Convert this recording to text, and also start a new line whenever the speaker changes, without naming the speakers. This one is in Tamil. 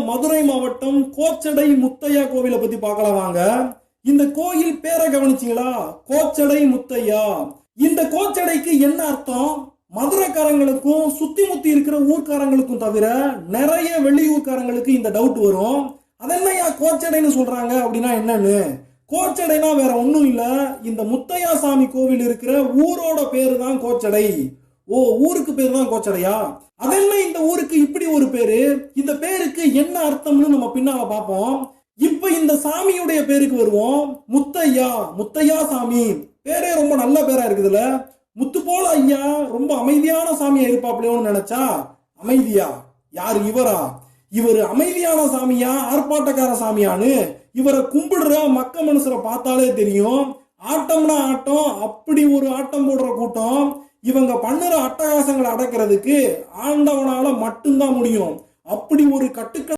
மதுரை மாவட்டம் கோச்சடை முத்தையா கோவிலை பத்தி பார்க்கலாம் வாங்க. இந்த கோயில் பேரை கவனிச்சீங்களா? கோச்சடை முத்தையா. இந்த கோச்சடைக்கு என்ன அர்த்தம்? மதுரைக்காரங்களுக்கும் சுத்தி முத்தி இருக்கிற ஊர்க்காரங்களுக்கும் தவிர நிறைய வெளியூர்காரங்களுக்கு இந்த டவுட் வரும். அதென்னையா கோச்சடைன்னு சொல்றாங்க அப்படின்னா என்னன்னு? கோச்சடைனா வேற ஒண்ணும் இல்ல, இந்த முத்தையா சாமி கோவில் இருக்கிற ஊரோட பேரு தான் கோச்சடை. ஓ, ஊருக்கு பேரு தான் கோச்சடையா? அதென்ன இந்த ஊருக்கு இப்படி ஒரு பேரு? இந்த பேருக்கு என்ன அர்த்தம்னு நம்ம பின்னால பார்ப்போம். இப்ப இந்த சாமியுடைய பேருக்கு வருவோம். முத்தையா, முத்தையா சாமி பேரே ரொம்ப நல்ல பேரா இருக்குதுல்ல. முத்து போல ஐயா ரொம்ப அமைதியான சாமியா இருப்பாப்லையோன்னு நினைச்சா அமைதியா? யாரு இவரா? இவர் அமைதியான சாமியா ஆர்ப்பாட்டக்கார சாமியான்னு இவரை கும்பிடுற மக்க மனுஷரை பார்த்தாலே தெரியும். ஆட்டம்னா ஆட்டம், அப்படி ஒரு ஆட்டம் போடுற கூட்டம். இவங்க பண்ணுற அட்டகாசங்களை அடக்கிறதுக்கு ஆண்டவனால மட்டும்தான் முடியும். அப்படி ஒரு கட்டுக்க